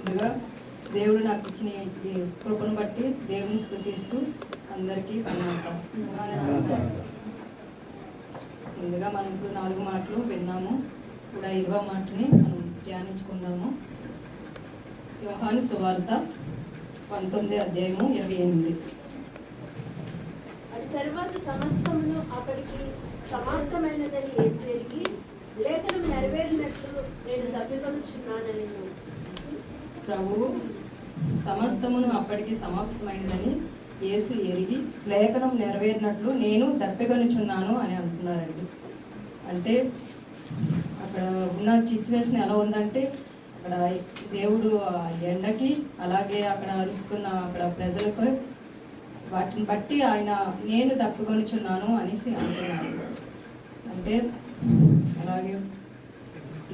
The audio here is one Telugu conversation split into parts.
ముందుగా దేవుడు నాకు ఇచ్చిన ఈ కృపను బట్టి దేవుని స్తుతిస్తూ అందరికీ వందనాలు. ముందుగా మనం ఇప్పుడు 4 మాటలు విన్నాము. ఇప్పుడు 5వ మాటని మనం ధ్యానించుకుందాము. యోహాను సువార్త 19వ అధ్యాయము 28. అది తరువాత సమస్తమును అక్కడికి సమాప్తమైనదని యేసు ఎరిగి లేఖనం నెరవేరినట్లు నేను తప్పికొనుచున్నానని. ప్రభువు సమస్తమును అప్పటికి సమాప్తమైనదని యేసు ఎరిగి లేఖనం నెరవేరినట్లు నేను దప్పికొనుచున్నాను అని అంటున్నారండి. అంటే అక్కడ ఉన్న సిచ్యువేషన్ ఎలా ఉందంటే, అక్కడ దేవుడు ఎండకి అలాగే అక్కడ అరుస్తున్న అక్కడ ప్రజలకు వాటిని బట్టి ఆయన నేను తప్పుకొనుచున్నాను అనేసి అంటున్నారు. అంటే అలాగే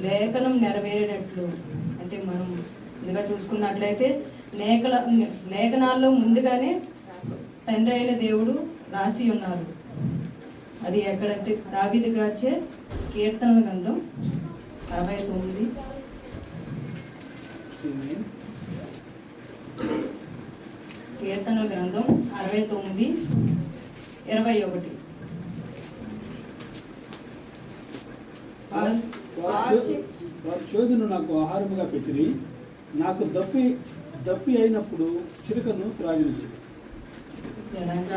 లేఖనం నెరవేరేటట్లు అంటే మనం ముందుగా చూసుకున్నట్లయితే లేఖనాల్లో ముందుగానే తండ్రి అయిన దేవుడు రాసి ఉన్నారు. అది ఎక్కడంటే దావీదు గార్చే కీర్తనల గ్రంథం 69 కీర్తనల గ్రంథం 69:21. వారి చోదును నాకు ఆహారముగా పెట్టిరి, నాకు దప్పి అయినప్పుడు చిలుకను త్రాగించి. ఎలాంటి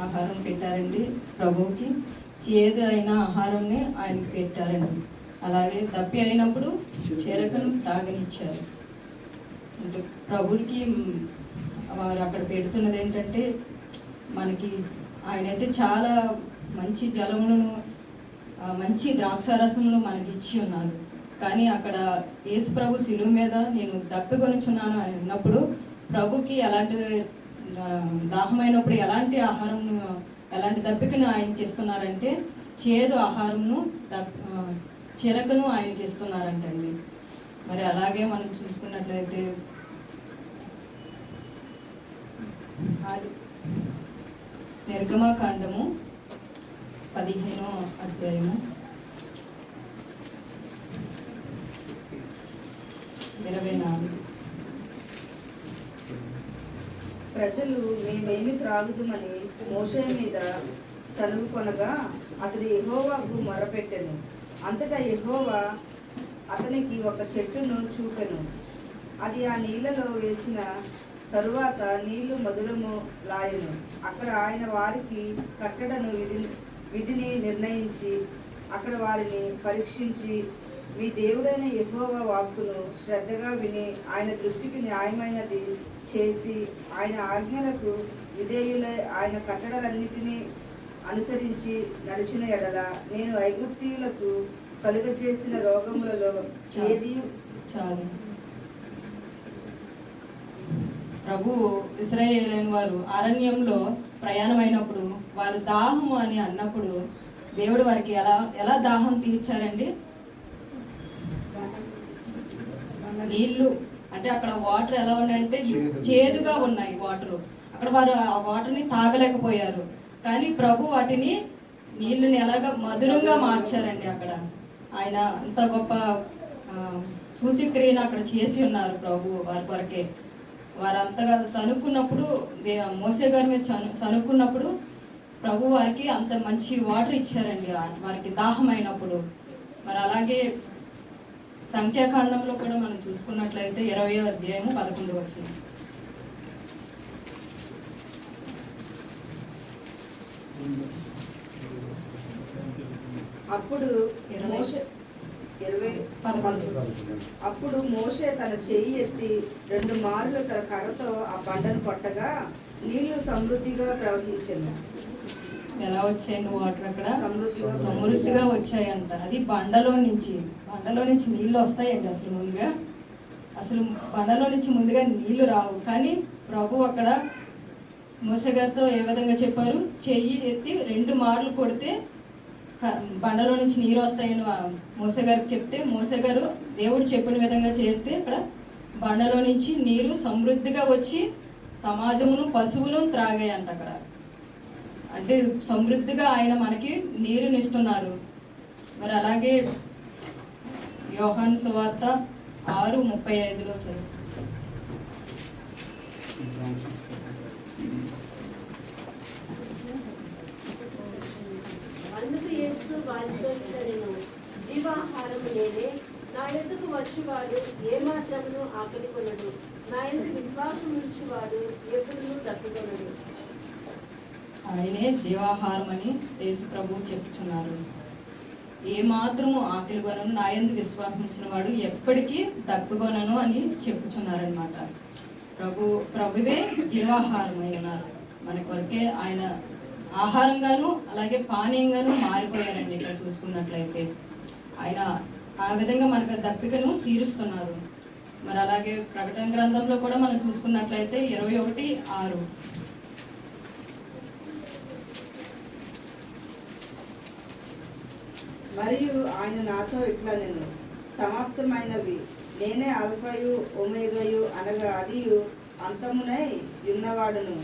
ఆహారం పెట్టారండి ప్రభువుకి? చేదు అయిన ఆహారంని ఆయనకి పెట్టారండి. అలాగే దప్పి అయినప్పుడు చిరకను త్రాగనిచ్చారు. అంటే ప్రభువుకి వారు అక్కడ పెడుతున్నది ఏంటంటే, మనకి ఆయనైతే చాలా మంచి జలములను మంచి ద్రాక్షారసములు మనకి ఇచ్చి ఉన్నారు. కానీ అక్కడ యేసు ప్రభు శిలువ మీద నేను దప్పికొనుచున్నాను అని అన్నప్పుడు ప్రభుకి ఎలాంటి దాహమైనప్పుడు ఎలాంటి ఆహారం ఎలాంటి దప్పికను ఆయనకి ఇస్తున్నారంటే చేదు ఆహారంను చిరకను ఆయనకి ఇస్తున్నారంటండి. మరి అలాగే మనం చూసుకున్నట్లయితే నిర్గమకాండము 15వ అధ్యాయము 24. ప్రజలు మేమేమి త్రాగుదుమని మోషే మీద సనుగుకొనగా అతడు యెహోవాకు మొరపెట్టెను. అంతటా యెహోవా అతనికి ఒక చెట్టును చూపెను. అది ఆ నీళ్లలో వేసిన తరువాత నీళ్లు మధురము లాయెను. అక్కడ ఆయన వారికి కట్టడను విధిని నిర్ణయించి అక్కడ వారిని పరీక్షించి, మీ దేవుడైన యెహోవా వాక్కును శ్రద్ధగా విని ఆయన దృష్టికి న్యాయమైనది చేసి ఆయన ఆజ్ఞలకు విధేయులై ఆయన కట్టడలన్నిటినీ అనుసరించి నడిచిన ఎడల నేను ఐగుప్తీయులకు కలుగజేసిన రోగములలో ఏది చాలు. ప్రభువు ఇశ్రాయేలు వారు అరణ్యంలో ప్రయాణమైనప్పుడు వారు దాహము అని అన్నప్పుడు దేవుడు వారికి ఎలా దాహం తీర్చారండి? నీళ్లు అంటే అక్కడ వాటర్ ఎలా ఉన్నాయంటే చేదుగా ఉన్నాయి వాటర్. అక్కడ వారు ఆ వాటర్ని తాగలేకపోయారు. కానీ ప్రభు వాటిని నీళ్ళని ఎలాగ మధురంగా మార్చారండి. అక్కడ ఆయన అంత గొప్ప సూచక్రియను అక్కడ చేసి ఉన్నారు ప్రభు వారి కొరకే. వారు అంతగా సనుక్కున్నప్పుడు మోసే గారి మీద సనుక్కున్నప్పుడు ప్రభు వారికి అంత మంచి వాటర్ ఇచ్చారండి వారికి దాహం అయినప్పుడు. మరి అలాగే సంఖ్యాకాండంలో కూడా మనం చూసుకున్నట్లయితే 20వ అధ్యాయము 11వ వచనం. అప్పుడు మోషే తన చెయ్యి ఎత్తి 2 మార్లు తన కర్రతో ఆ బండను కొట్టగా నీళ్లు సమృద్ధిగా ప్రవహించాను. ఎలా వచ్చాయండి వాటర్? అక్కడ సమృద్ధిగా వచ్చాయంట. అది బండలో నుంచి నీళ్ళు వస్తాయండి. అసలు బండలో నుంచి ముందుగా నీళ్లు రావు. కానీ ప్రభు అక్కడ మోసే గారితో ఏ విధంగా చెప్పారు? చెయ్యి ఎత్తి 2 మార్లు కొడితే బండలో నుంచి నీరు వస్తాయని మోసే గారికి చెప్తే, మోసే గారు దేవుడు చెప్పిన విధంగా చేస్తే అక్కడ బండలో నుంచి నీరు సమృద్ధిగా వచ్చి సమాజమును పశువులు త్రాగాయంట. అక్కడ అంటే సమృద్ధిగా ఆయన మనకి నీరునిస్తున్నారు. మరి అలాగే యోహాను సువార్త 6:35 చదువు. అందుకు యేసు వారితో ఇట్లనెను, జీవాహారము నేనే, నా యొద్దకు వచ్చువాడు ఏమాత్రమును ఆకలి కొనడు, నా యందు విశ్వాసం ఉంచువాడు ఎప్పుడునూ తప్పికొనడు. ఆయనే జీవాహారం అని యేసు ప్రభువు చెప్పుచున్నారు. ఏ మాత్రము ఆకలి కొనను, నా యందు విశ్వాసం ఉంచిన వాడు ఎప్పటికీ తప్పికొనను అని చెప్పుచున్నారనమాట. ప్రభువే జీవాహారమై ఉన్నారు. మన కొరకే ఆయన ఆహారంగాను అలాగే పానీయంగాను మారిపోయారండి. ఇక్కడ చూసుకున్నట్లయితే ఆయన ఆ విధంగా మనకు దప్పికను తీరుస్తున్నారు. మరి అలాగే ప్రకటన గ్రంథంలో కూడా మనం చూసుకున్నట్లయితే 21:6 మరియు ఆయన నాతో ఇట్లా నేను సమాప్తమైనవి నేనే అల్ఫయు ఒమేగయు అనగా అదియు అంతమునై ఉన్నవాడును.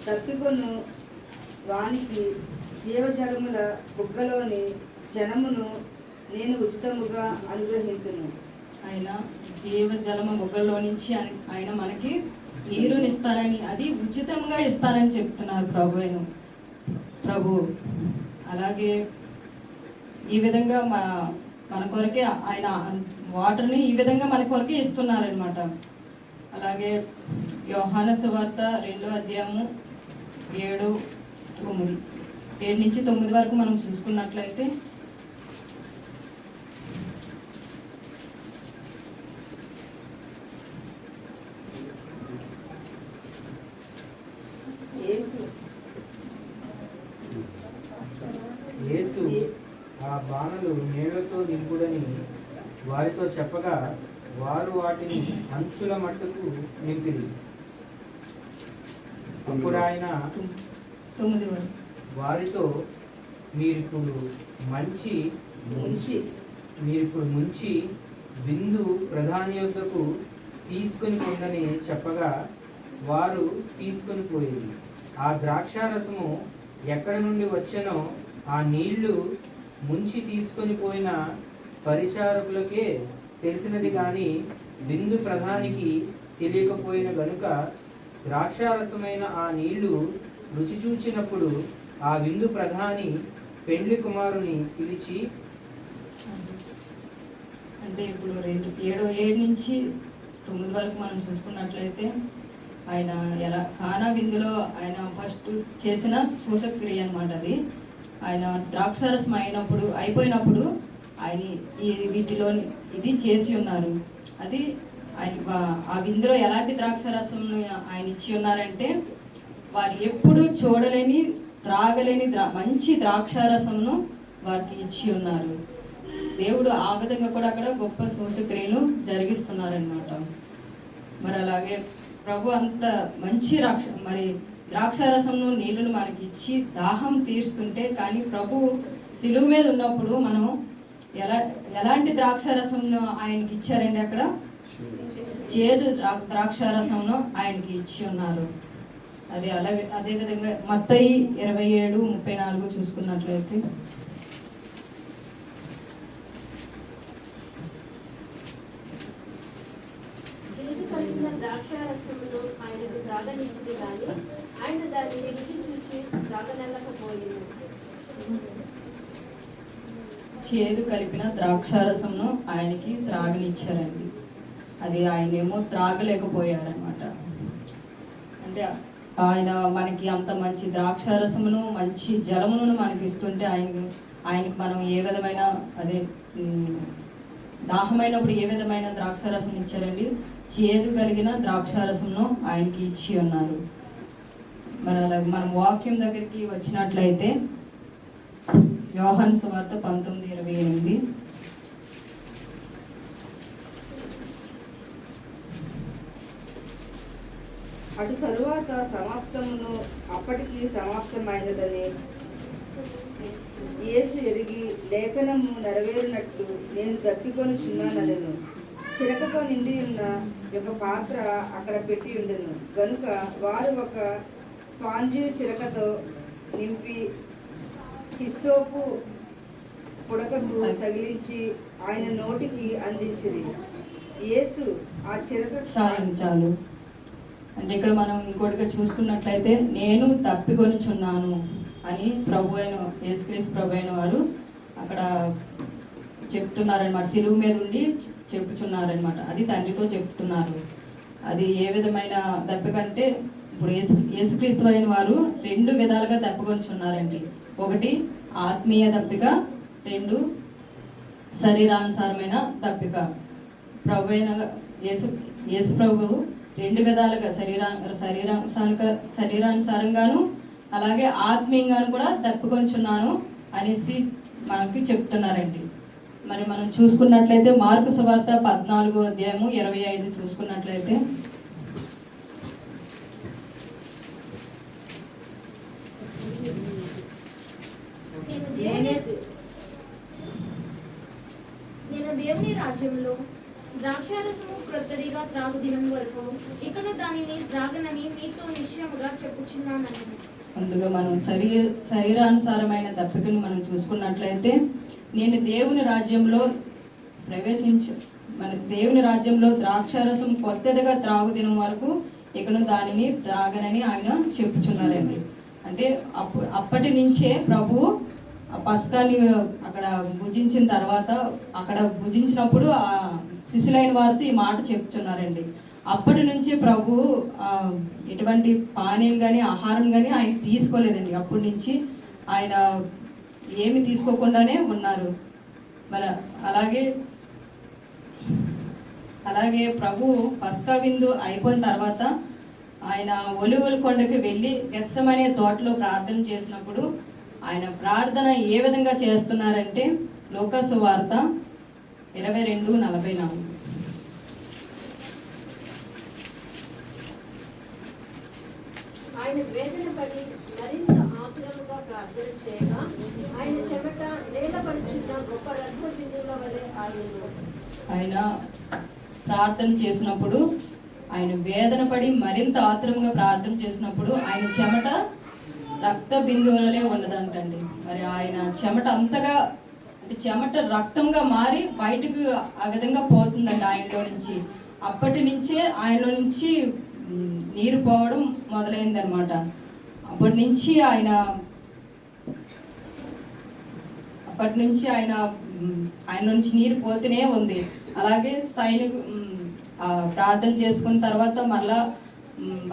తప్పికొను వానికి జీవజలముల బుగ్గలోని జనమును నేను ఉచితముగా అనుగ్రహింతును. ఆయన జీవజలమ బుగ్గల్లో నుంచి ఆయన మనకి నీరునిస్తానని, అది ఉచితంగా ఇస్తానని చెప్తున్నారు ప్రభు. అలాగే ఈ విధంగా మన కొరకే ఆయన వాటర్ని ఈ విధంగా మన కొరకే ఇస్తున్నారనమాట. అలాగే యోహాను సువార్త 7:7-9 వరకు మనం చూసుకున్నట్లయితే యేసు ఆ బాణలు నీళ్లతో నింపుడని వారితో చెప్పగా వారు వాటిని అంచుల మట్టుకు నింపిరి. అప్పుడు ఆయన 9 వరకు వారితో మీరిప్పుడు ముంచి విందు ప్రధాని యొద్దకు తీసుకొని పొందని చెప్పగా వారు తీసుకొని పోయేది. ఆ ద్రాక్షారసము ఎక్కడి నుండి వచ్చెనో ఆ నీళ్లు ముంచి తీసుకొని పోయిన పరిచారకులకే తెలిసినది కానీ విందు ప్రధానికి తెలియకపోయిన గనుక ద్రాక్షారసమైన ఆ నీళ్లు రుచి చూచినప్పుడు ఆ విందు ప్రధాని పెండ్లి కుమారుని పిలిచి, అంటే ఇప్పుడు 7:7-9 వరకు మనం చూసుకున్నట్లయితే ఆయన ఎలా కానా విందులో ఆయన ఫస్ట్ చేసిన సూచక్రియ అనమాట. అది ఆయన ద్రాక్షారసం అయిపోయినప్పుడు ఆయన వీటిలో ఇది చేసి ఉన్నారు. అది ఆయన ఆ విందులో ఎలాంటి ద్రాక్షారసం ఆయన ఇచ్చి ఉన్నారంటే వారు ఎప్పుడు చూడలేని త్రాగలేని మంచి ద్రాక్షారసమును వారికి ఇచ్చి ఉన్నారు. దేవుడు ఆ విధంగా కూడా అక్కడ గొప్ప సూచక్రియలు జరిగిస్తున్నారనమాట. మరి అలాగే ప్రభు అంత మంచి ద్రాక్షారసంను నీళ్ళను మనకి ఇచ్చి దాహం తీరుస్తుంటే, కానీ ప్రభు సిలువు మీద ఉన్నప్పుడు మనం ఎలాంటి ద్రాక్షారసంను ఆయనకి ఇచ్చారండి? అక్కడ చేదు ద్రాక్షారసంను ఆయనకి ఇచ్చి ఉన్నారు. అది అలాగే అదేవిధంగా మత్తయి 27:34 చూసుకున్నట్లయితే చేదు కలిసిన ద్రాక్షారసమును ఆయనకు త్రాగనిచ్చింది కానీ ఆయన దానిని రుచి చూచి త్రాగనెల్లకపోయింది. చేదు కలిపిన ద్రాక్షారసంను ఆయనకి త్రాగనిచ్చారండి. అది ఆయనేమో త్రాగలేకపోయారనమాట. అంటే ఆయన మనకి అంత మంచి ద్రాక్షారసమును మంచి జలమును మనకి ఇస్తుంటే ఆయనకి మనం ఏ విధమైన దాహమైనప్పుడు ఏ విధమైన ద్రాక్షారసం ఇచ్చారండి? చేదు కలిగిన ద్రాక్షారసమును ఆయనకి ఇచ్చి ఉన్నారు. మరి అలాగే మనం వాక్యం దగ్గరికి వచ్చినట్లయితే యోహాను సువార్త 19:28 అటు తరువాత సమాప్తమును అప్పటికి సమాప్తమైనదని యేసు ఎరిగి లేఖనము నెరవేరినట్లు నేను తప్పికొనుచున్నానెను. చిరకతో నిండి ఉన్న ఒక పాత్ర అక్కడ పెట్టి ఉండెను గనుక వారు ఒక స్పాంజి చిరకతో నింపి హిస్సోపు పుడకకు తగిలించి ఆయన నోటికి అందించిరి. యేసు ఆ చిరక చాలు. అంటే ఇక్కడ మనం ఇంకోటిగా చూసుకున్నట్లయితే నేను తప్పికొనుచున్నాను అని ప్రభు అయిన యేసుక్రీస్తు ప్రభు అయిన వారు అక్కడ చెప్తున్నారనమాట. సిలువు మీద ఉండి చెప్పుచున్నారనమాట. అది తండ్రితో చెప్తున్నారు. అది ఏ విధమైన దప్పికంటే ఇప్పుడు యేసుక్రీస్తు అయిన వారు 2 విధాలుగా దప్పికొనుచున్నారండి. ఒకటి ఆత్మీయ దప్పిక, 2 శరీరానుసారమైన దప్పిక. ప్రభు అయిన యేసు ప్రభు 2 విధాలుగా శరీరానుసారంగాను అలాగే ఆత్మీయంగాను కూడా దప్పుకొనిచున్నాను అనేసి మనకి చెప్తున్నారండి. మరి మనం చూసుకున్నట్లయితే మార్కు సువార్త 14వ అధ్యాయము 25 చూసుకున్నట్లయితే నేను దేవుని రాజ్యంలో ద్రాక్షారసము క్రొత్తదిగా త్రాగు దినం వరకు ఇకను దానిని త్రాగనని మీతో నిశ్చయముగా చెప్పుచున్నానని. ముందుగా మనం శరీరానుసారమైన దప్పికను మనం చూసుకున్నట్లయితే నేను దేవుని రాజ్యంలో మన దేవుని రాజ్యంలో ద్రాక్షారసం కొత్తదిగా త్రాగు దినం వరకు ఇకను దానిని త్రాగనని ఆయన చెప్పుచున్నారండి. అంటే అప్పటి నుంచే ప్రభు ఆ పస్కాని అక్కడ భుజించిన తర్వాత అక్కడ భుజించినప్పుడు ఆ శిష్యులైన వారితో ఈ మాట చెప్తున్నారండి. అప్పటి నుంచి ప్రభు ఎటువంటి పానీయం కానీ ఆహారం కానీ ఆయన తీసుకోలేదండి. అప్పటి నుంచి ఆయన ఏమి తీసుకోకుండానే ఉన్నారు. మరి అలాగే ప్రభు పస్కా విందు అయిపోయిన తర్వాత ఆయన ఒలివల కొండకి వెళ్ళి గెత్సెమనే తోటలో ప్రార్థన చేసినప్పుడు ఆయన ప్రార్థన ఏ విధంగా చేస్తున్నారంటే లూకా సువార్త 22:44. ఆయన వేదన పడి మరింత ఆతురముగా ప్రార్థన చేయగా ఆయన చెమట నేలపడుచున్న గొప్ప రత్న బిందువుల వలె ఆయన ప్రార్థన చేసినప్పుడు ఆయన వేదన పడి మరింత ఆతురంగా ప్రార్థన చేసినప్పుడు ఆయన చెమట రక్త బిందువులే ఉన్నదంటండి. మరి ఆయన చెమట అంతగా అంటే చెమట రక్తంగా మారి బయటకు ఆ విధంగా పోతుందండి ఆయనలో నుంచి. అప్పటి నుంచే ఆయనలో నుంచి నీరు పోవడం మొదలైంది అనమాట. అప్పటి నుంచి ఆయన ఆయన నుంచి నీరు పోతూనే ఉంది. అలాగే ప్రార్థన చేసుకున్న తర్వాత మళ్ళా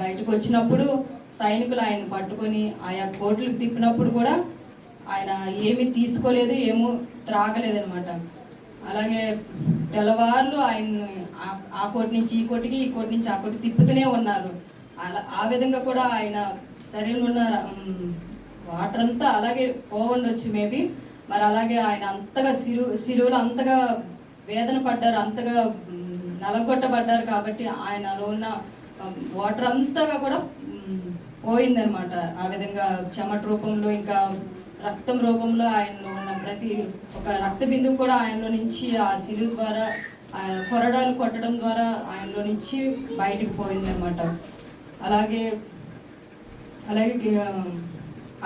బయటకు వచ్చినప్పుడు సైనికులు ఆయన పట్టుకొని ఆయా కోట్లకు తిప్పినప్పుడు కూడా ఆయన ఏమీ తీసుకోలేదు, ఏమో త్రాగలేదనమాట. అలాగే తెల్లవార్లు ఆయన్ని ఆ కోటి నుంచి ఈ కోటికి, ఈ కోటి నుంచి ఆ కోటి తిప్పుతూనే ఉన్నారు. ఆ విధంగా కూడా ఆయన శరీరంలో ఉన్న వాటర్ అంతా అలాగే పోవుండొచ్చు మేబీ. మరి అలాగే ఆయన అంతగా సిలువలో అంతగా వేదన పడ్డారు, అంతగా నలగొట్టబడ్డారు కాబట్టి ఆయనలో ఉన్న వాటర్ అంతగా కూడా పోయిందనమాట. ఆ విధంగా చెమట రూపంలో ఇంకా రక్తం రూపంలో ఆయనలో ఉన్న ప్రతి ఒక రక్త బిందువు కూడా ఆయనలో నుంచి ఆ సిలువ ద్వారా కొరడాలు కొట్టడం ద్వారా ఆయనలో నుంచి బయటికి పోయిందనమాట. అలాగే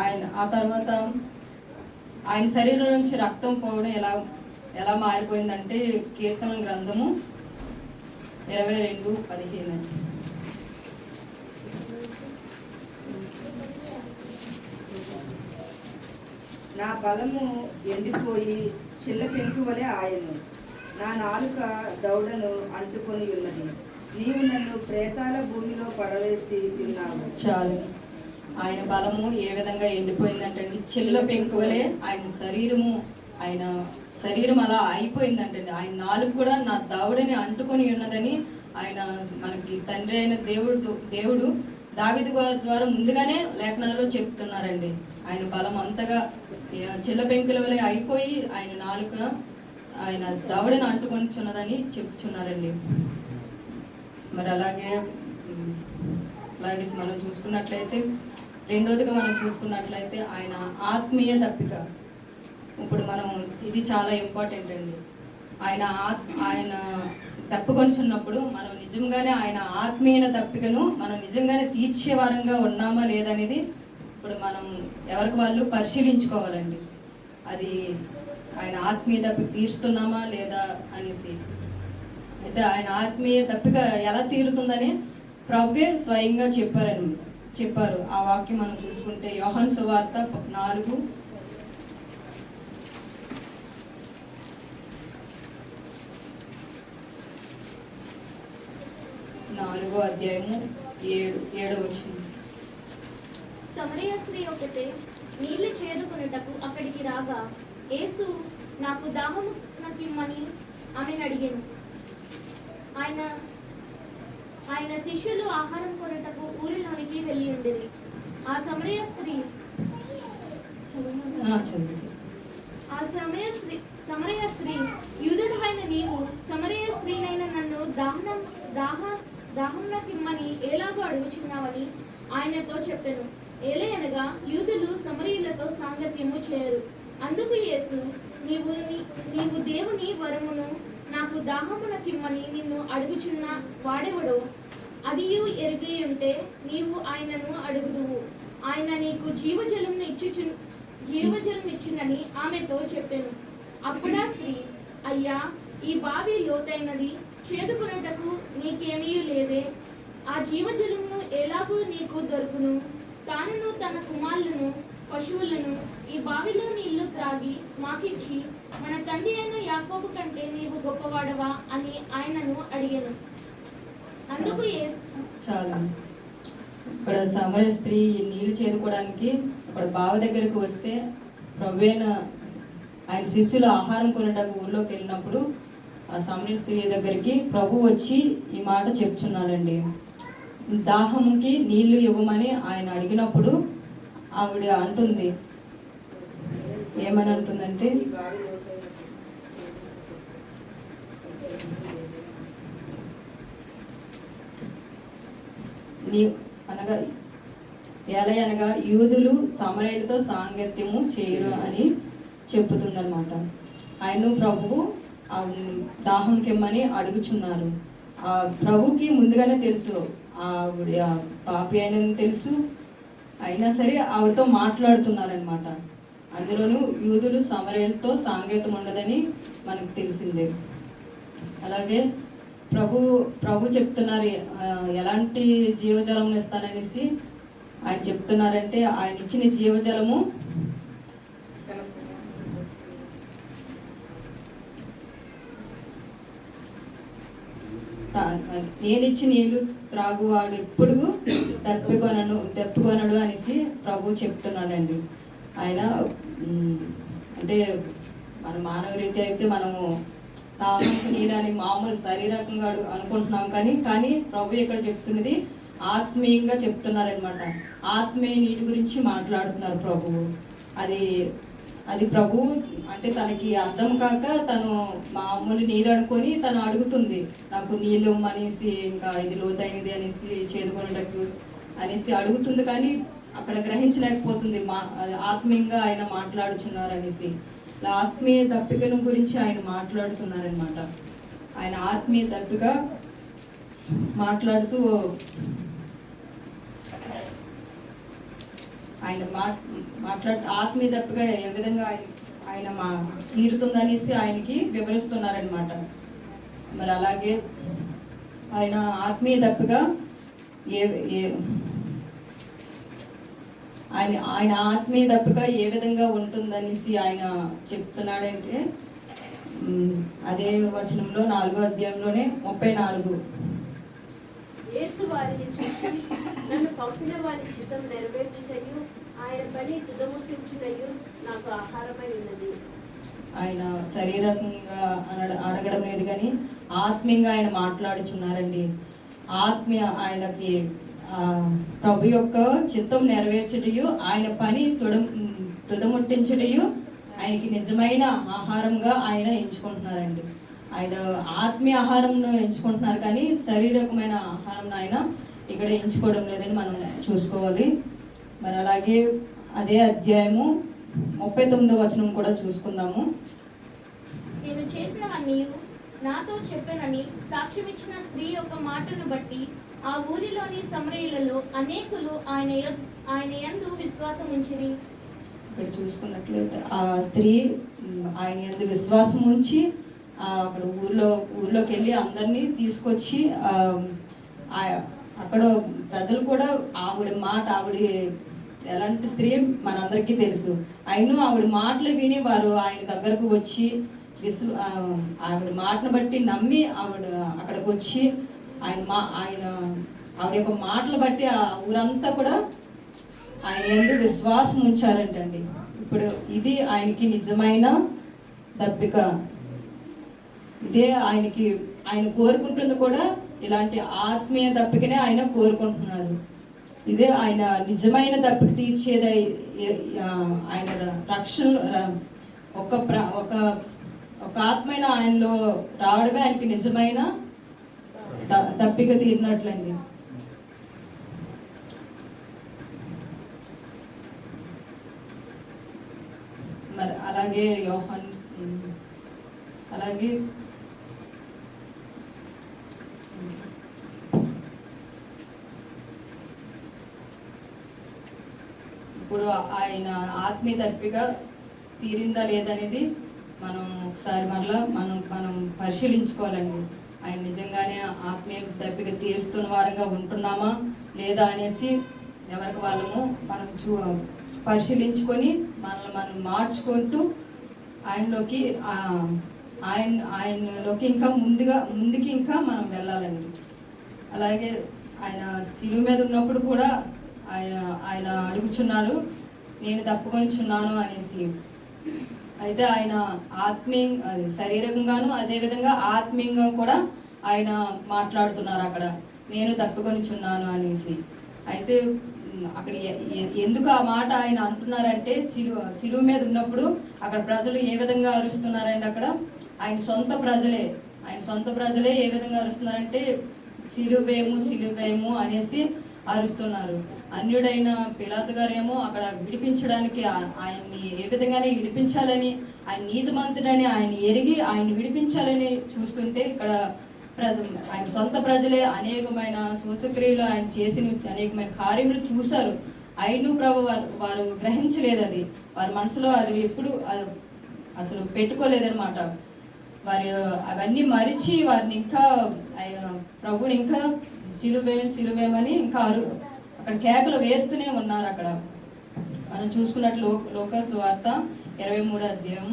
ఆయన ఆ తర్వాత ఆయన శరీరం నుంచి రక్తం పోవడం ఎలా మారిపోయిందంటే కీర్తన గ్రంథము 22:15. నా బలము ఎండిపోయి చిల్ల పెంకు వలె ఆయను, నా నాలుక దౌడను అంటుకొని ఉన్నది. నీవు నన్ను ప్రేతాల భూమిలో పడవేసి ఉన్నావు. చాలు. ఆయన బలము ఏ విధంగా ఎండిపోయిందంటే చిల్ల పెంకువలే ఆయన శరీరం అలా అయిపోయిందంటండి. ఆయన నాలుగు కూడా నా దౌడని అంటుకొని ఉన్నదని ఆయన మనకి తండ్రి అయిన దేవుడు దావీదు ద్వారా ముందుగానే లేఖనాల్లో చెప్తున్నారండి. ఆయన బలం అంతగా చిల్ల పెంకుల వలె అయిపోయి ఆయన నాలుక ఆయన దౌడని అంటుకొనిచున్నదని చెప్తున్నారండి. మరి అలాగే మనం చూసుకున్నట్లయితే రెండోదిగా మనం చూసుకున్నట్లయితే ఆయన ఆత్మీయ దప్పిక. ఇప్పుడు మనం ఇది చాలా ఇంపార్టెంట్ అండి. ఆయన తప్పుకొనిచున్నప్పుడు మనం నిజంగానే ఆయన ఆత్మీయ దప్పికను మనం నిజంగానే తీర్చే వారంగా ఉన్నామా లేదనేది ఇప్పుడు మనం ఎవరికి వాళ్ళు పరిశీలించుకోవాలండి. అది ఆయన ఆత్మీయ దప్పిక తీరుస్తున్నామా లేదా అనేసి. అయితే ఆయన ఆత్మీయ దప్పిక ఎలా తీరుతుందని ప్రభువే స్వయంగా చెప్పారు. ఆ వాక్యం మనం చూసుకుంటే యోహాను సువార్త 4వ అధ్యాయము 7వ వచనం. సమరయ స్త్రీ ఒకటే నీళ్లు చేదుకొనుటకు అక్కడికి రాగా యేసు నాకు దాహము నాకిమ్మని ఆమెను అడిగాను. ఆయన శిష్యులు ఆహారం కొనుటకు ఊరిలోనికి వెళ్ళి ఉండేది. ఆ సమరయ స్త్రీ యూదుడవైన నీవు సమరయ స్త్రీనైన నన్ను దాహం నాకిమ్మని ఎలాగో అడుగుచున్నావని ఆయనతో చెప్పాను. ఏలయనగా యూదులు సమరయులతో సాంగత్యము చేయరు. అందుకు యేసు నీవు దేవుని వరమును నాకు దాహమునకిమ్మని నిన్ను అడుగుచున్న వాడెవడో అదియు ఎరిగి ఉంటే నీవు ఆయనను అడుగుదువు. ఆయన నీకు జీవజలం ఇచ్చునని ఆమెతో చెప్పాను. అప్పుడా స్త్రీ, అయ్యా, ఈ బావి లోతైనది, చేదుకొనుటకు నీకేమీ లేదే. ఆ జీవజలమును ఎలాగూ నీకు దొరుకును? తానును తన కుమారులను పశువులను ఈ బావిలో నీళ్లు త్రాగి మాకిచ్చి మన తండ్రి అయిన యాకోబు కంటే నీవు గొప్పవాడవా అని ఆయనను అడిగాను. అందుకు చాలా ఇక్కడ సమరయ స్త్రీ నీళ్లు చేదుకోవడానికి అక్కడ బావ దగ్గరికి వస్తే ప్రభువైన ఆయన శిష్యులు ఆహారం కొనడానికి ఊళ్ళోకి వెళ్ళినప్పుడు ఆ సమరయ స్త్రీ దగ్గరికి ప్రభు వచ్చి ఈ మాట చెప్తున్నాడండి. దాహంకి నీళ్లు ఇవ్వమని ఆయన అడిగినప్పుడు ఆవిడ అంటుంది, ఏమని అంటుందంటే, అనగా యూదులు సమరయులతో సాంగత్యము చేయరు అని చెప్పుతుందన్నమాట. ఆయన ప్రభువు దాహంకిమ్మని అడుగుచున్నారు. ఆ ప్రభుకి ముందుగానే తెలుసు ఆవిడ పాపి అయినని తెలుసు. అయినా సరే ఆవిడతో మాట్లాడుతున్నారనమాట. అందులోనూ యూదులు సమరయులతో సాంగత్యం ఉండదని మనకు తెలిసిందే. అలాగే ప్రభు చెప్తున్నారు ఎలాంటి జీవజలం ఇస్తాననేసి ఆయన చెప్తున్నారంటే, ఆయన ఇచ్చిన జీవజలము నేనిచ్చి నీళ్లు త్రాగువాడు ఎప్పుడు తెప్పుకొనడు అనేసి ప్రభు చెప్తున్నాడండి. ఆయన అంటే మన మానవ రీతి అయితే మనము తాగడానికి నీళ్ళని మామూలు శారీరకంగా అనుకుంటున్నాం, కానీ ప్రభు ఇక్కడ చెప్తున్నది ఆత్మీయంగా చెప్తున్నారనమాట. ఆత్మీయ నీటి గురించి మాట్లాడుతున్నారు ప్రభువు. అది ప్రభు అంటే తనకి అర్థం కాక తను మామూలు నీళ్ళు అనుకొని తను అడుగుతుంది, నాకు నీళ్ళు అనేసి, ఇంకా ఇది లోతైనది అనేసి, చేదుకొనేటట్టు అనేసి అడుగుతుంది. కానీ అక్కడ గ్రహించలేకపోతుంది ఆత్మీయంగా ఆయన మాట్లాడుచున్నారు అనేసి. ఆత్మీయ దప్పికను గురించి ఆయన మాట్లాడుతున్నారనమాట. ఆయన ఆత్మీయ దప్పిక మాట్లాడుతూ ఆయన ఆత్మీయ దప్పిక ఏ విధంగా ఆయన తీరుతుందనేసి ఆయనకి వివరిస్తున్నారనమాట. మరి అలాగే ఆయన ఆత్మీయ దప్పిక ఆయన ఆత్మీయ దప్పిక ఏ విధంగా ఉంటుందనేసి ఆయన చెప్తున్నాడంటే, అదే వచనంలో 4వ అధ్యాయంలోనే 34. యేసు వారిని చూసి, నన్ను పంపిన వారి చిత్తం నెరవేర్చుటయు ఆయన పని తుదముట్టించుటయు నాకు ఆహారమై ఉన్నది. ఆయన శారీరకంగా అడగడం లేదు, కానీ ఆత్మీయంగా ఆయన మాట్లాడుచున్నారండి. ఆయనకి ప్రభు యొక్క చిత్తం నెరవేర్చుటయు ఆయన పని తుదముట్టించుటయు ఆయనకి నిజమైన ఆహారంగా ఆయన ఎంచుకుంటున్నారండి. ఆయన ఆత్మీయ ఆహారంను ఎంచుకుంటున్నారు, కానీ శారీరకమైన ఆహారం ఆయన ఇక్కడ ఎంచుకోవడం లేదని మనం చూసుకోవాలి. మరి అలాగే అదే అధ్యాయము 39వ వచనం కూడా చూసుకుందాము. నేను చేసినవన్నీ నాతో చెప్పానని సాక్ష్యమిచ్చిన స్త్రీ యొక్క మాటను బట్టి ఆ ఊరిలోని సమరయులలో అనేకులు ఆయన యందు విశ్వాసం ఉంచిరి. ఇక్కడ చూసుకున్నట్లయితే ఆ స్త్రీ ఆయన యందు విశ్వాసం ఉంచి అక్కడ ఊర్లోకి వెళ్ళి అందరినీ తీసుకొచ్చి అక్కడ ప్రజలు కూడా ఆవిడ ఎలాంటి స్త్రీ మనందరికీ తెలుసు. అయినా ఆవిడ మాటలు విని వారు ఆయన దగ్గరకు వచ్చి ఆవిడ మాటను బట్టి నమ్మి ఆవిడ అక్కడికి వచ్చి ఆవిడ యొక్క మాటలు బట్టి ఆ ఊరంతా కూడా ఆయన యందు విశ్వాసం ఉంచారంటండి. ఇప్పుడు ఇది ఆయనకి నిజమైన దప్పిక. ఇదే ఆయన కోరుకుంటుంది కూడా ఇలాంటి ఆత్మీయ దప్పికనే ఆయన కోరుకుంటున్నారు. ఇదే ఆయన నిజమైన దప్పిక తీర్చేది. ఆయన రక్షణ ఒక ఆత్మైన ఆయనలో రావడమే ఆయనకి నిజమైన దప్పిక తీరినట్లండి. మరి అలాగే యోహాన్ అలాగే ఇప్పుడు ఆయన ఆత్మీయ దప్పిక తీరిందా లేదనేది మనం ఒకసారి మరలా మనం పరిశీలించుకోవాలండి. ఆయన నిజంగానే ఆత్మీయ దప్పిక తీరుస్తున్న వారంగా ఉంటున్నామా లేదా అనేసి ఎవరికి వాళ్ళము మనం పరిశీలించుకొని మనల్ని మనం మార్చుకుంటూ ఆయనలోకి ఇంకా ముందుకి ఇంకా మనం వెళ్ళాలండి. అలాగే ఆయన శిలువ మీద ఉన్నప్పుడు కూడా ఆయన అడుగుచున్నారు, నేను తప్పుకొనిచున్నాను అనేసి. అయితే ఆయన శారీరకంగాను అదేవిధంగా ఆత్మీయంగా కూడా ఆయన మాట్లాడుతున్నారు అక్కడ, నేను తప్పుకొనిచున్నాను అనేసి. అయితే అక్కడ ఎందుకు ఆ మాట ఆయన అంటున్నారంటే శిలువ మీద ఉన్నప్పుడు అక్కడ ప్రజలు ఏ విధంగా అరుస్తున్నారంటే అక్కడ ఆయన సొంత ప్రజలే ఏ విధంగా అరుస్తున్నారంటే సిలువేము అనేసి అరుస్తున్నారు. అన్యుడైన పిలాతు గారేమో అక్కడ విడిపించడానికి ఆయన్ని ఏ విధంగానే విడిపించాలని, ఆయన నీతిమంతుడని ఆయన ఎరిగి ఆయన విడిపించాలని చూస్తుంటే ఇక్కడ ఆయన సొంత ప్రజలే అనేకమైన సూచక్రియలు ఆయన చేసిన అనేకమైన కార్యములు చూశారు. అయిను ప్రభు వారు గ్రహించలేదు, అది వారి మనసులో అది ఎప్పుడు అసలు పెట్టుకోలేదనమాట. వారు అవన్నీ మరిచి వారిని ఇంకా ప్రభుని ఇంకా సిలువేమని ఇంకా అక్కడ కేకలు వేస్తూనే ఉన్నారు. అక్కడ మనం చూసుకున్నట్లు లోకాసు వార్త 23వ అధ్యాయం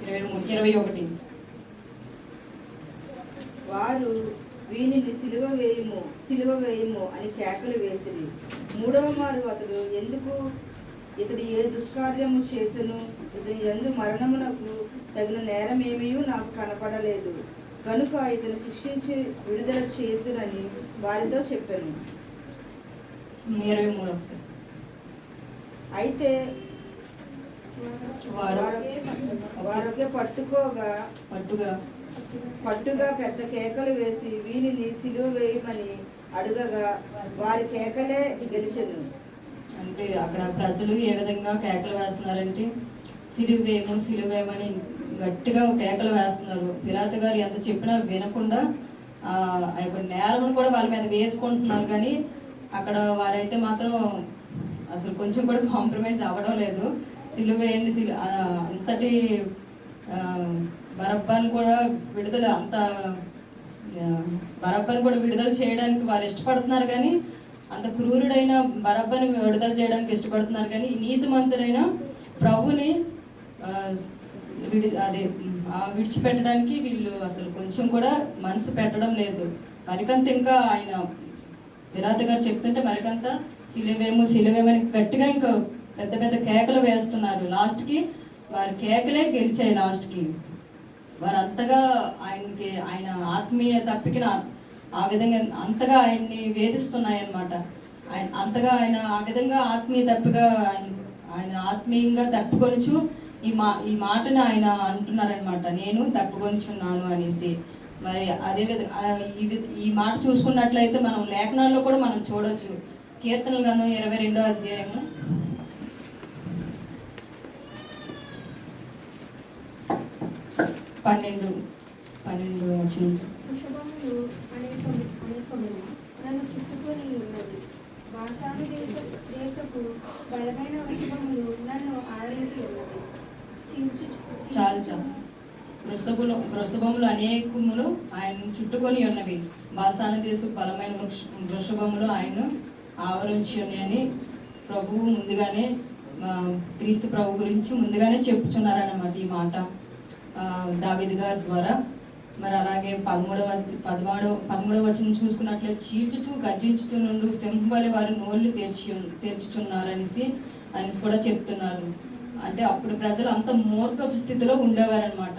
21. వారు వీనిని సిలువ వేయము అని కేకలు వేసిరి. 3వ మారు అతడు ఇతడు ఏ దుష్కార్యము చేసెను, ఇతని యందు మరణమునకు తగిన నేరమేమీ నాకు కనపడలేదు కనుక ఇతను శిక్షించి విడుదల చేతునని వారితో చెప్పాను. 23. అయితే వారొకే పట్టుగా పెద్ద కేకలు వేసి వీనిని సిలువ వేయమని అడుగగా వారి కేకలే గెలిచెను. అంటే అక్కడ ప్రజలు ఏ విధంగా కేకలు వేస్తున్నారంటే సిలువేమని గట్టిగా కేకలు వేస్తున్నారు. పిలాతు గారు ఎంత చెప్పినా వినకుండా ఆ యొక్క నేరమును కూడా వాళ్ళ మీద వేసుకుంటున్నారు. కానీ అక్కడ వారైతే మాత్రం అసలు కొంచెం కూడా కాంప్రమైజ్ అవ్వడం లేదు. సిలువేయండి అంతటి బరబ్బాను కూడా విడుదల చేయడానికి వారు ఇష్టపడుతున్నారు. కానీ అంత క్రూరుడైన బరబ్బని విడుదల చేయడానికి ఇష్టపడుతున్నారు. కానీ నీతిమంతుడైన ప్రభుని విడిచిపెట్టడానికి వీళ్ళు అసలు కొంచెం కూడా మనసు పెట్టడం లేదు. మరికంత ఇంకా ఆయన పిలాతు గారు చెప్తుంటే మరికంత సిలువేమని గట్టిగా ఇంకా పెద్ద పెద్ద కేకలు వేస్తున్నారు. లాస్ట్కి వారి కేకలే గెలిచాయి. లాస్ట్కి వారు అంతగా ఆయన ఆత్మీయ తప్పికిన ఆ విధంగా అంతగా ఆయన్ని వేధిస్తున్నాయి అన్నమాట. అంతగా ఆయన ఆ విధంగా ఆత్మీయ తప్పిగా ఆయన ఆత్మీయంగా తప్పుకొనుచు ఈ మాటను ఆయన అంటున్నారనమాట, నేను తప్పుకొనిచున్నాను అనేసి. మరి అదేవిధంగా ఈ మాట చూసుకున్నట్లయితే మనం లేఖనాల్లో కూడా మనం చూడవచ్చు. కీర్తనల గ్రంథం 22వ అధ్యాయము 12 వృషభములు అనేకములు నన్ను చుట్టుకొని ఉన్నది. భాషాను దేశపు బలమైన వృషభములు నన్ను ఆదరించి ఉన్నది. చాలు వృషభములు అనేకములు ఆయన చుట్టుకొని ఉన్నవి. బాసాన దేశపు బలమైన వృషభములు ఆయన ఆవరించి ఉన్నాయని ప్రభువు ముందుగానే క్రీస్తు ప్రభు గురించి ముందుగానే చెప్పుచున్నారన్నమాట ఈ మాట దావీదు గారి ద్వారా. మరి అలాగే 13వ వచనం చూసుకున్నట్లయితే చీల్చుచు గర్జించుచు నుండి సింహబలి వారి నోళ్ళు తెరుచుచున్నారనేసి కూడా చెప్తున్నారు. అంటే అప్పుడు ప్రజలు అంత మూర్ఖపు స్థితిలో ఉండేవారనమాట.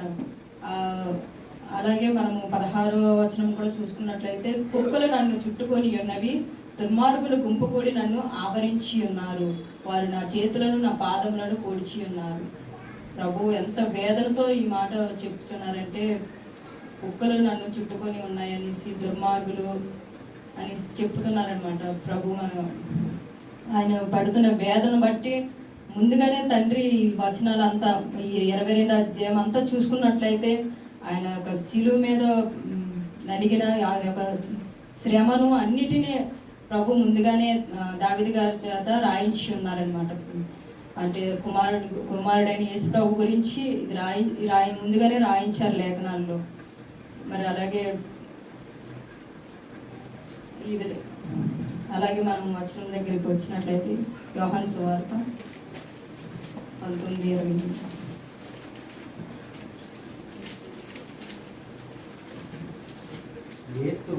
అలాగే మనము 16వ వచనం కూడా చూసుకున్నట్లయితే కుక్కలు నన్ను చుట్టుకొని ఉన్నవి, దుర్మార్గులు గుంపు కూడి నన్ను ఆవరించి ఉన్నారు, వారు నా చేతులను నా పాదములను పొడిచి ఉన్నారు. ప్రభు ఎంత వేదనతో ఈ మాట చెప్తున్నారంటే కుక్కలు నన్ను చుట్టుకొని ఉన్నాయనేసి, దుర్మార్గులు అని చెప్తున్నారనమాట. ప్రభు ఆయన పడుతున్న వేదన బట్టి ముందుగానే తండ్రి వచనాలు అంతా ఈ 22వ అధ్యాయం అంతా చూసుకున్నట్లయితే ఆయన యొక్క శిలువ మీద నలిగిన ఆ యొక్క శ్రమను అన్నిటినీ ప్రభు ముందుగానే దావీదు గారి చేత రాయించి ఉన్నారనమాట. అంటే కుమారుడైన యేసు ప్రభు గురించి ఇది ముందుగానే రాయించారు లేఖనాల్లో. మరి అలాగే మనం వచనం దగ్గరికి వచ్చినట్లయితే యోహాను సువార్త 19:20. యేసు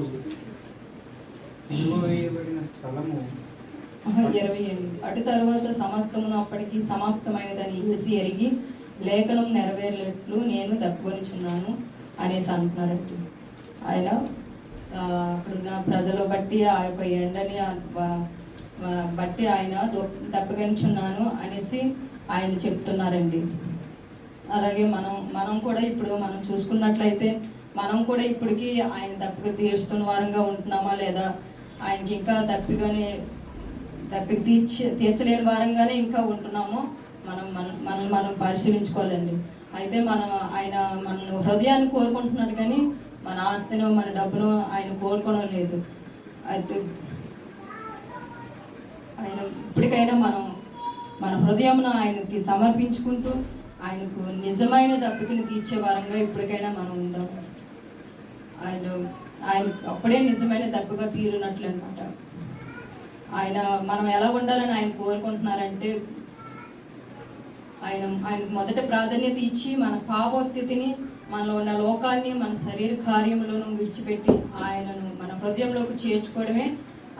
సిలువ వేయబడిన స్థలము 28. అటు తర్వాత సమస్తమును అప్పటికి సమాప్తమైనదని యేసు ఎరిగి లేఖనం నెరవేరేట్లు నేను తప్పుకొనిచున్నాను అనేసి అంటున్నారండి. ఆయన అక్కడున్న ప్రజలు బట్టి ఆ యొక్క ఎండని బట్టి ఆయన తప్పుకొనిచున్నాను అనేసి ఆయన చెప్తున్నారండి. అలాగే మనం కూడా ఇప్పుడు మనం చూసుకున్నట్లయితే మనం కూడా ఇప్పటికీ ఆయన తప్పిక తీర్చుతున్న వారంగా ఉంటున్నామా, లేదా ఆయనకి ఇంకా తప్పిక తీర్చలేని వారంగానే ఇంకా ఉంటున్నామో మనం పరిశీలించుకోవాలండి. అయితే ఆయన మన హృదయాన్ని కోరుకుంటున్నాడు, కానీ మన ఆస్తిను మన డబ్బును ఆయన కోరుకోవడం లేదు. అయితే ఆయన ఇప్పటికైనా మన హృదయమును ఆయనకి సమర్పించుకుంటూ ఆయనకు నిజమైన తప్పికను తీర్చే వారంగా ఇప్పటికైనా మనం ఉందాం. ఆయన అప్పుడే నిజమైన తప్పుగా తీరునట్లు అనమాట. మనం ఎలా ఉండాలని ఆయన కోరుకుంటున్నారంటే ఆయనకు మొదట ప్రాధాన్యత ఇచ్చి మన పాప స్థితిని, మనలో ఉన్న లోకాన్ని, మన శరీర కార్యములను విడిచిపెట్టి ఆయనను మన హృదయంలోకి చేర్చుకోవడమే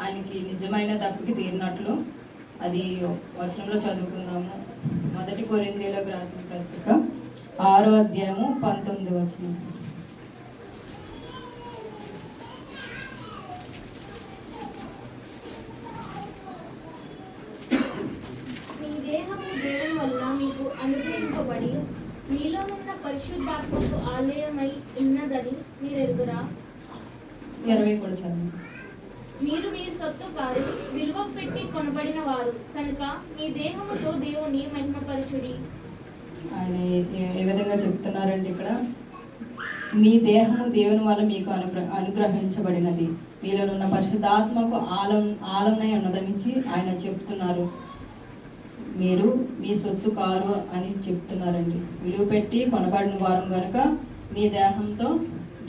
ఆయనకి నిజమైన తప్పుకి తీరినట్లు. అది వచనంలో చదువుకుందాము. 1 కొరింథీయులకు రాసిన పత్రిక 6వ అధ్యాయము 19వ వచనం. మీ దేహము దేవుని వల్ల మీకు అనుగ్రహింపబడి మీలోనున్న పరిశుద్ధాత్మకు ఆలయమై ఉన్నదని మీరు ఎరుగురా. 20 కూడా చదువు. మీరు మీ సొత్తు కారు, విలువ పెట్టి కొనబడిన వారు కనుక మీ దేహముతో దేవుని మహిమపరచుడి. ఆయన ఏ విధంగా చెప్తున్నారంటే ఇక్కడ మీ దేహము దేవుని వల్ల మీకు అనుగ్రహించబడినది, మీలోనున్న పరిశుద్ధాత్మకు ఆలంనై ఉన్నదనిచి ఆయన చెప్తున్నారు. మీరు మీ సొత్తు కారు అని చెప్తున్నారండి. విలువ పెట్టి కొనబడిన వారం కనుక మీ దేహంతో,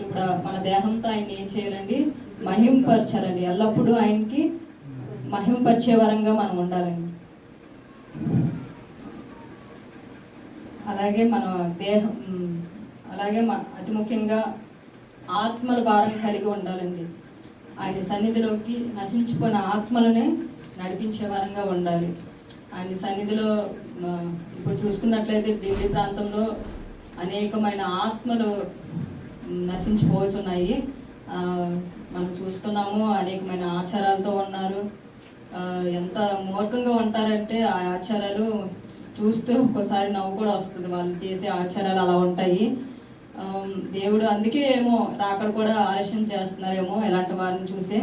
ఇప్పుడు మన దేహంతో ఆయన ఏం చేయాలండి? మహింపరచాలండి. ఎల్లప్పుడూ ఆయనకి మహింపరిచే వరంగా మనం ఉండాలండి. అలాగే మన దేహం, అలాగే అతి ముఖ్యంగా ఆత్మల భారం కలిగి ఉండాలండి. ఆయన సన్నిధిలోకి నశించిపోయిన ఆత్మలనే నడిపించే వరంగా ఉండాలి. ఆయన సన్నిధిలో ఇప్పుడు చూసుకున్నట్లయితే ఢిల్లీ ప్రాంతంలో అనేకమైన ఆత్మలు నశించిపోతున్నాయి. మనం చూస్తున్నాము, అనేకమైన ఆచారాలతో ఉన్నారు. ఎంత మూర్ఖంగా ఉంటారంటే ఆ ఆచారాలు చూస్తే ఒక్కోసారి నవ్వు కూడా వస్తుంది. వాళ్ళు చేసే ఆచారాలు అలా ఉంటాయి. దేవుడు అందుకే ఏమో రాకడ కూడా ఆలస్యం చేస్తున్నారేమో ఇలాంటి వారిని చూసే.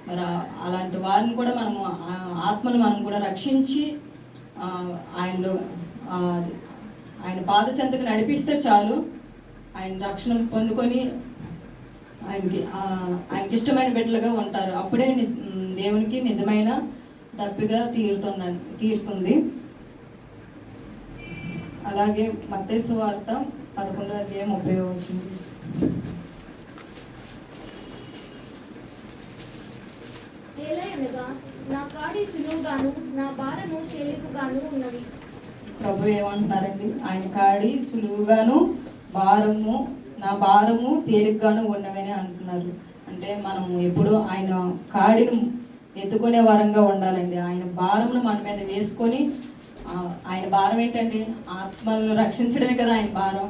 మరి అలాంటి వారిని కూడా మనము ఆత్మను మనం కూడా రక్షించి ఆయన పాద చెంతకు నడిపిస్తే చాలు. ఆయన రక్షణ పొందుకొని ఆయనకి ఇష్టమైన బిడ్డలుగా ఉంటారు. అప్పుడే దేవునికి నిజమైన దప్పిగా తీరుతుంది. అలాగే మత్తయి సువార్త 11:30. ఏలయనగా నా కాడి సులువుగాను నా భారము తేలికగాను ఉన్నది. ప్రభు ఏమంటున్నారండి? ఆయన కాడి సులువుగాను నా భారము తేలికగాను ఉన్నవని అంటున్నారు. అంటే మనము ఎప్పుడు ఆయన కాడిని ఎత్తుకునే వారంగా ఉండాలండి. ఆయన భారమును మన మీద వేసుకొని, ఆయన భారం ఏంటండి? ఆత్మలను రక్షించడమే కదా ఆయన భారం.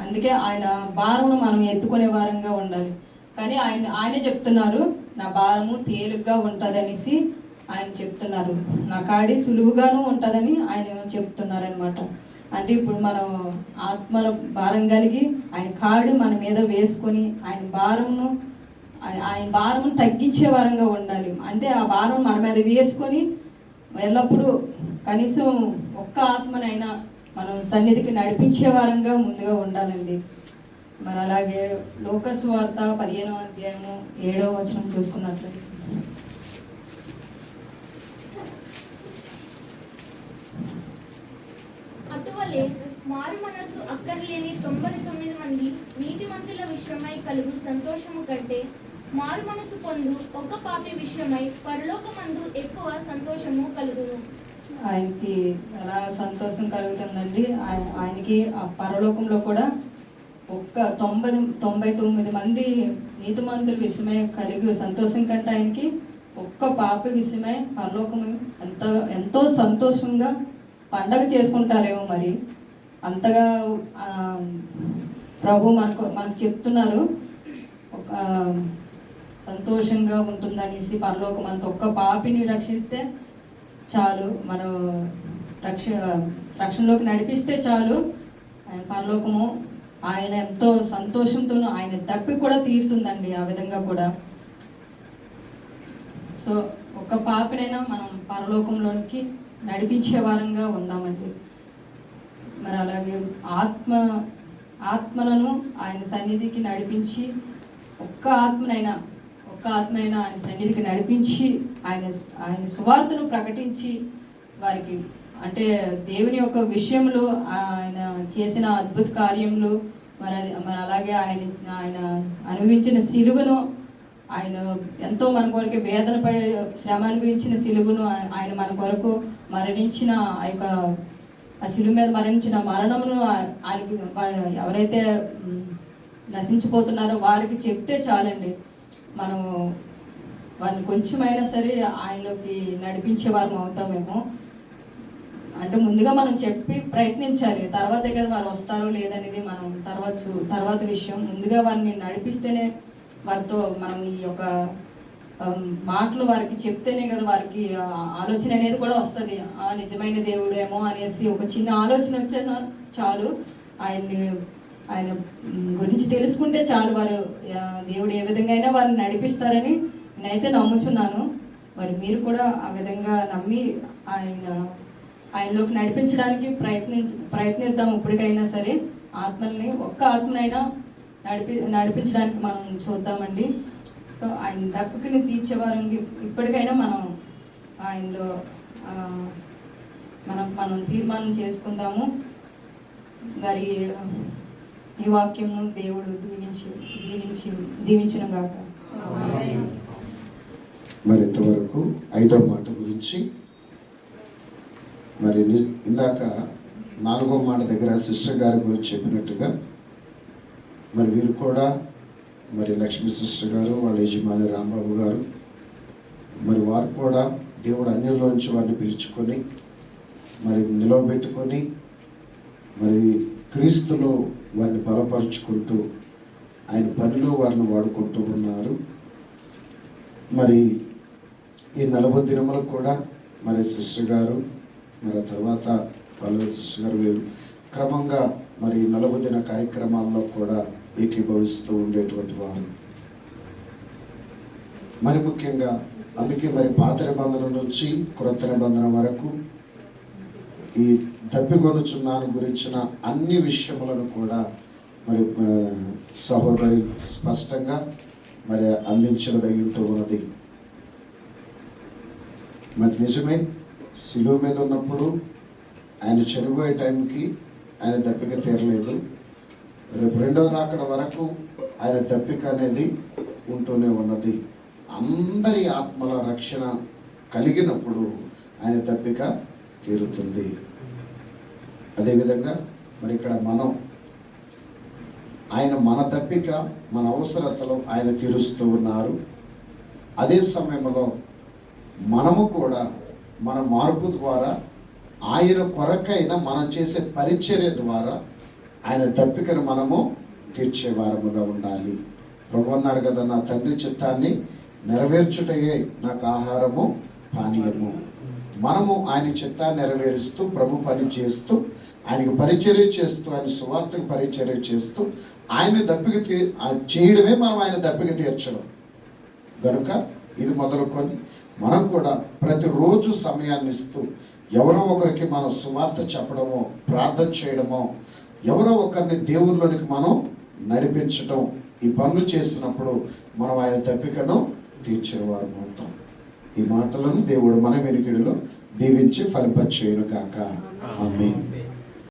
అందుకే ఆయన భారమును మనం ఎత్తుకునే వారంగా ఉండాలి. కానీ ఆయనే చెప్తున్నారు, నా భారము తేలిగ్గా ఉంటుందనేసి ఆయన చెప్తున్నారు. నా కాడి సులువుగాను ఉంటుందని ఆయన చెప్తున్నారు అనమాట. అంటే ఇప్పుడు మనం ఆత్మల భారం కలిగి ఆయన కాడి మన మీద వేసుకొని ఆయన భారమును తగ్గించే వారంగా ఉండాలి. అంటే ఆ భారం మన మీద వేసుకొని ఎల్లప్పుడూ కనీసం ఒక్క ఆత్మనైనా మనం సన్నిధికి నడిపించే వారంగా ముందుగా ఉండాలండి. మరి అలాగే లూకా సువార్త 15:7 చూసుకున్నట్లయితే, అటువలే మారు మనస్సు అక్కర్లేని 99 మంది నీతిమంతుల విషయమై కలుగు సంతోషము కంటే మారు మనసు పొందు ఒక్క పాపి విషయమై పరలోకమందు ఎక్కువ సంతోషము కలుగును. ఆయనకి ఎలా సంతోషం కలుగుతుందండి? ఆయనకి ఆ పరలోకంలో కూడా ఒక్క 99 మంది నీతిమంతుల విషయమై కలిగి సంతోషం కంటే ఆయనకి ఒక్క పాప విషయమై పరలోకము ఎంతో సంతోషంగా పండగ చేసుకుంటారేమో. మరి అంతగా ప్రభు మనకు చెప్తున్నారు, ఒక సంతోషంగా ఉంటుందనేసి. పరలోకం అంత ఒక్క పాపిని రక్షిస్తే చాలు, మనం రక్షణలోకి నడిపిస్తే చాలు, ఆయన పరలోకము ఆయన ఎంతో సంతోషంతో ఆయన దప్పి కూడా తీరుతుందండి. ఆ విధంగా కూడా సో ఒక్క పాపినైనా మనం పరలోకంలోనికి నడిపించే వారంగా ఉందామండి. మరి అలాగే ఆత్మలను ఆయన సన్నిధికి నడిపించి ఒక్క ఆత్మనైనా ఆయన సన్నిధికి నడిపించి ఆయన సువార్తను ప్రకటించి వారికి, అంటే దేవుని యొక్క విషయంలో ఆయన చేసిన అద్భుత కార్యములు, మరి అలాగే ఆయన అనుభవించిన సిలువను, ఆయన ఎంతో మన కొరకు వేదన పడే శ్రమ అనుభవించిన సిలువను, ఆయన మన కొరకు మరణించిన ఆ సిలువ మీద మరణించిన మరణమును ఆయనకి ఎవరైతే నశించిపోతున్నారో వారికి చెప్తే చాలండి, మనం వారిని కొంచెమైనా సరే ఆయనలోకి నడిపించే వారం అవుతామేమో. అంటే ముందుగా మనం చెప్పి ప్రయత్నించాలి, తర్వాతే కదా వారు వస్తారో లేదనేది మనం తర్వాత విషయం. ముందుగా వారిని నడిపిస్తేనే, వారితో మనం ఈ యొక్క మాటలు వారికి చెప్తేనే కదా వారికి ఆలోచన అనేది కూడా వస్తుంది. నిజమైన దేవుడేమో అనేసి ఒక చిన్న ఆలోచన వచ్చినా చాలు, ఆయన గురించి తెలుసుకుంటే చాలు, వారు దేవుడు ఏ విధంగా అయినా వారిని నడిపిస్తారని నేనైతే నమ్ముచున్నాను. మరి మీరు కూడా ఆ విధంగా నమ్మి ఆయనలోకి నడిపించడానికి ప్రయత్నిద్దాం. ఇప్పటికైనా సరే ఒక్క ఆత్మనైనా నడిపించడానికి మనం చూద్దామండి. సో ఆయన దప్పుకుని తీర్చేవారంగా ఇప్పటికైనా మనం ఆయనలో మనం తీర్మానం చేసుకుందాము. మరి ఈ వాక్యము దేవుడు దీవించిన గాక. మరి ఇంతవరకు 5వ మాట గురించి, మరి ఇందాక 4వ మాట దగ్గర సిస్టర్ గారి గురించి చెప్పినట్టుగా, మరి వీరు కూడా, మరి లక్ష్మీ సిస్టర్ గారు, వాళ్ళ యజమాని రాంబాబు గారు, మరి వారు కూడా దేవుడు అన్యుల్లోంచి వారిని పిలుచుకొని మరి నిలవబెట్టుకొని మరి క్రీస్తులో వారిని బలపరుచుకుంటూ ఆయన పనిలో వారిని వాడుకుంటూ ఉన్నారు. మరి ఈ 40 దినములకు కూడా మరి సిస్టర్ గారు, మరి తర్వాత పల్లవి సిస్టర్ గారు వీరు క్రమంగా మరి 40 దిన కార్యక్రమాల్లో కూడా ఏకీభవిస్తూ ఉండేటువంటి వారు. మరి ముఖ్యంగా అందుకే మరి పాత నిబంధన నుంచి క్రొత్త నిబంధన వరకు ఈ దప్పికొనుచున్నాను గురించిన అన్ని విషయములను కూడా మరి సహోదరి స్పష్టంగా మరి అందించదగింటూ ఉన్నది. మరి నిజమే, శిలువ మీద ఉన్నప్పుడు ఆయన చనిపోయే టైంకి ఆయన దప్పిక తీరలేదు. రేపు రెండవ రాకడ వరకు ఆయన దప్పిక అనేది ఉంటూనే ఉన్నది. అందరి ఆత్మల రక్షణ కలిగినప్పుడు ఆయన దప్పిక తీరుతుంది. అదేవిధంగా మరి ఇక్కడ మనం ఆయన మన దప్పిక, మన అవసరతలు ఆయన తీరుస్తూ ఉన్నారు. అదే సమయంలో మనము కూడా మన మార్పు ద్వారా ఆయన కొరకైన మనం చేసే పరిచర్య ద్వారా ఆయన దప్పికను మనము తీర్చేవారముగా ఉండాలి. ప్రభు అన్నారు కదా, నా తండ్రి చిత్తాన్ని నెరవేర్చుటయే నాకు ఆహారము పానీయము. మనము ఆయన చిత్తాన్ని నెరవేరుస్తూ ప్రభు పని చేస్తూ ఆయనకు పరిచర్య చేస్తూ ఆయన సువార్తకు పరిచర్య చేస్తూ ఆయన దప్పిక చేయడమే మనం ఆయన దప్పిక తీర్చడం. కనుక ఇది మొదలుకొని మనం కూడా ప్రతిరోజు సమయాన్ని ఇస్తూ ఎవరో ఒకరికి మనం సువార్త చెప్పడమో, ప్రార్థన చేయడమో, ఎవరో ఒకరిని దేవుళ్ళలోనికి మనం నడిపించటం, ఈ పనులు చేసినప్పుడు మనం ఆయన దప్పికను తీర్చిన వారు అవుతాం. ఈ మాటలను దేవుడు మన వెనుకడిలో దీవించి ఫలింపచేయును కాక. ఆమేన్.